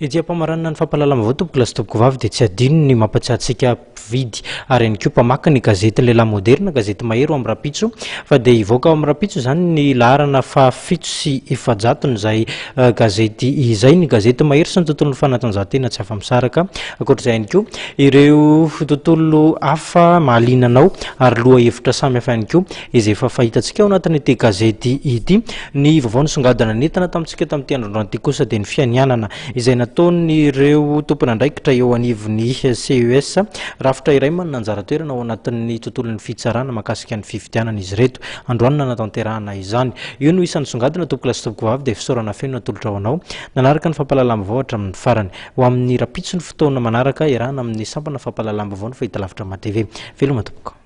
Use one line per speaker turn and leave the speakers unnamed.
Ijam-pamaranana ny fampalalama tompoko lasy tompoko vavy dia tsy adino ny mampatsiatsika vidy ary ihany koa mpamaky ny gazety lehilahy moderna gazety Mahero amin'ny Rapitso fa dia ivoaka ao amin'ny Rapitso izany ny laharana fahafito sy efajato izay gazety izay ny gazety Mahero sy ny tontolon'ny fanatanjahantena tsy afa-misaraka ankoatr'izay ihany koa ireo tontolo hafa mahalinanao ary loha hevitra samy hafa ihany koa izay efa fahitantsika ao anatin'ity gazety ity ny vaovao nisongadina netana tamintsika tamin'ity androandro ity kosa dia ny fianianana izay nataony ireo tompona andraikitra eo anivon'ny CES rafitra iray manana anjara toerana ao anatin'ny tontolon'ny fitsarana mahakasika ny fifidianana izy reto androany nanatanterahana izany io no isan'ny songadina tompoko lasy tompoko vavy dia fisaorana feno natolotra ho anao nanaraka ny fampalalam-baovao hatramin'ny farany ho amin'ny Rapitso ny fotoana manaraka irahana amin'ny sampana fampalalam-baovao ny fahitalavitra matv veloma tompoko.